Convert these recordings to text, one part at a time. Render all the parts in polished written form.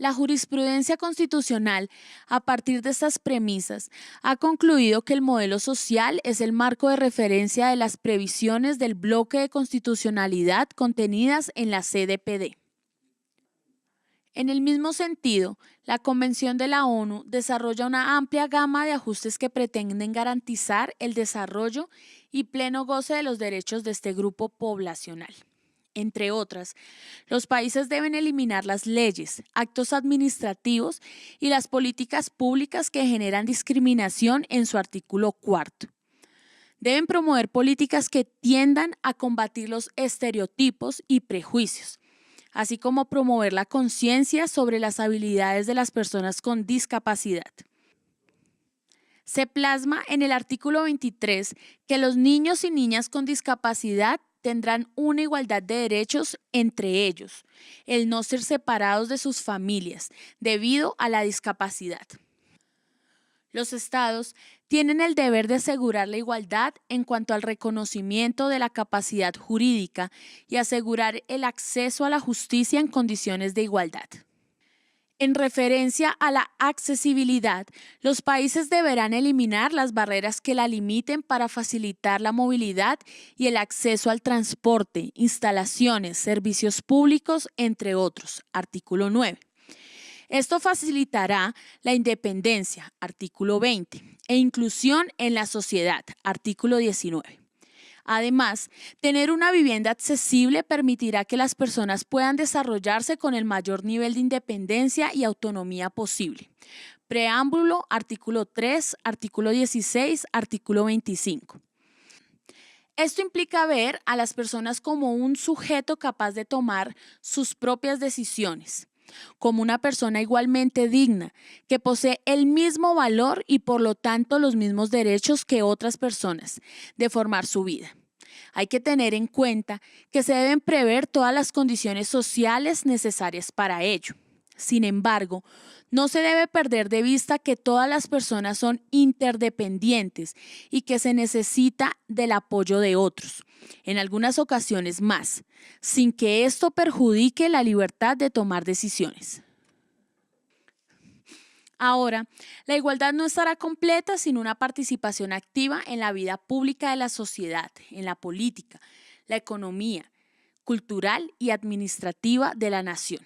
La jurisprudencia constitucional, a partir de estas premisas, ha concluido que el modelo social es el marco de referencia de las previsiones del bloque de constitucionalidad contenidas en la CDPD. En el mismo sentido, la Convención de la ONU desarrolla una amplia gama de ajustes que pretenden garantizar el desarrollo y pleno goce de los derechos de este grupo poblacional. Entre otras, los países deben eliminar las leyes, actos administrativos y las políticas públicas que generan discriminación en su artículo cuarto. Deben promover políticas que tiendan a combatir los estereotipos y prejuicios, así como promover la conciencia sobre las habilidades de las personas con discapacidad. Se plasma en el artículo 23 que los niños y niñas con discapacidad tendrán una igualdad de derechos entre ellos, el no ser separados de sus familias debido a la discapacidad. Los estados tienen el deber de asegurar la igualdad en cuanto al reconocimiento de la capacidad jurídica y asegurar el acceso a la justicia en condiciones de igualdad. En referencia a la accesibilidad, los países deberán eliminar las barreras que la limiten para facilitar la movilidad y el acceso al transporte, instalaciones, servicios públicos, entre otros. Artículo 9. Esto facilitará la independencia, artículo 20, e inclusión en la sociedad, artículo 19. Además, tener una vivienda accesible permitirá que las personas puedan desarrollarse con el mayor nivel de independencia y autonomía posible. Preámbulo, artículo 3, artículo 16, artículo 25. Esto implica ver a las personas como un sujeto capaz de tomar sus propias decisiones, como una persona igualmente digna, que posee el mismo valor y por lo tanto los mismos derechos que otras personas de formar su vida. Hay que tener en cuenta que se deben prever todas las condiciones sociales necesarias para ello. Sin embargo, no se debe perder de vista que todas las personas son interdependientes y que se necesita del apoyo de otros, en algunas ocasiones más, sin que esto perjudique la libertad de tomar decisiones. Ahora, la igualdad no estará completa sin una participación activa en la vida pública de la sociedad, en la política, la economía, cultural y administrativa de la nación.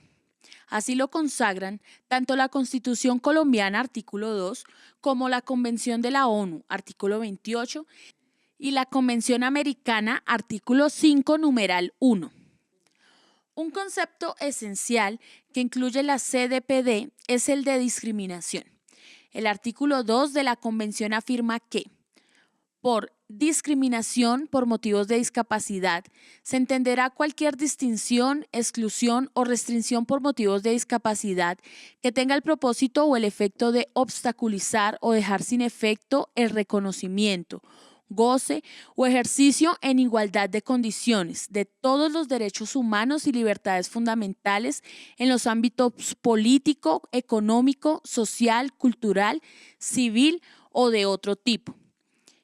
Así lo consagran tanto la Constitución colombiana, artículo 2, como la Convención de la ONU, artículo 28, y la Convención Americana, artículo 5, numeral 1. Un concepto esencial que incluye la CDPD es el de discriminación. El artículo 2 de la Convención afirma que, por discriminación por motivos de discapacidad, se entenderá cualquier distinción, exclusión o restricción por motivos de discapacidad que tenga el propósito o el efecto de obstaculizar o dejar sin efecto el reconocimiento, goce o ejercicio en igualdad de condiciones de todos los derechos humanos y libertades fundamentales en los ámbitos político, económico, social, cultural, civil o de otro tipo.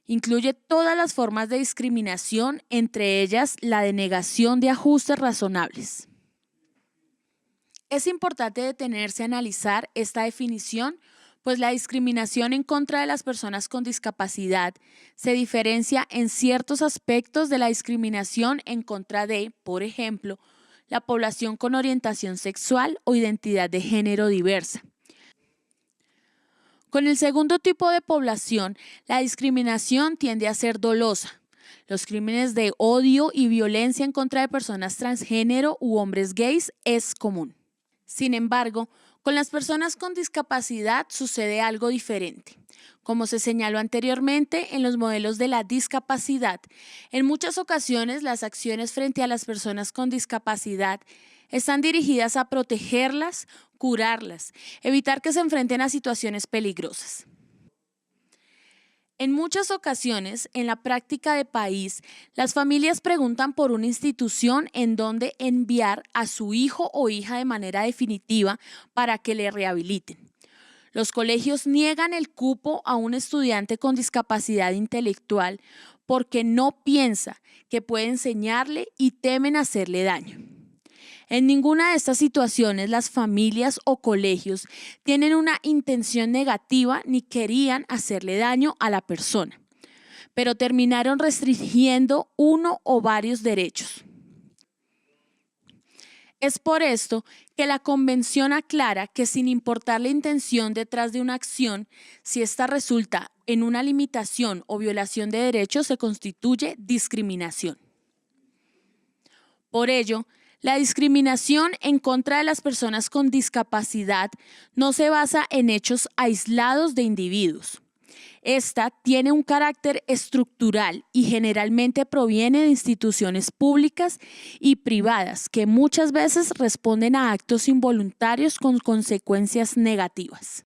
Incluye todas las formas de discriminación, entre ellas la denegación de ajustes razonables. Es importante detenerse a analizar esta definición, pues la discriminación en contra de las personas con discapacidad se diferencia en ciertos aspectos de la discriminación en contra de, por ejemplo, la población con orientación sexual o identidad de género diversa. Con el segundo tipo de población, la discriminación tiende a ser dolosa. Los crímenes de odio y violencia en contra de personas transgénero u hombres gays es común. Sin embargo, con las personas con discapacidad sucede algo diferente. Como se señaló anteriormente en los modelos de la discapacidad, en muchas ocasiones las acciones frente a las personas con discapacidad están dirigidas a protegerlas, curarlas, evitar que se enfrenten a situaciones peligrosas. En muchas ocasiones, en la práctica de país, las familias preguntan por una institución en donde enviar a su hijo o hija de manera definitiva para que le rehabiliten. Los colegios niegan el cupo a un estudiante con discapacidad intelectual porque no piensa que puede enseñarle y temen hacerle daño. En ninguna de estas situaciones las familias o colegios tienen una intención negativa ni querían hacerle daño a la persona, pero terminaron restringiendo uno o varios derechos. Es por esto que la Convención aclara que sin importar la intención detrás de una acción, si ésta resulta en una limitación o violación de derechos, se constituye discriminación. Por ello, la discriminación en contra de las personas con discapacidad no se basa en hechos aislados de individuos. Esta tiene un carácter estructural y generalmente proviene de instituciones públicas y privadas que muchas veces responden a actos involuntarios con consecuencias negativas.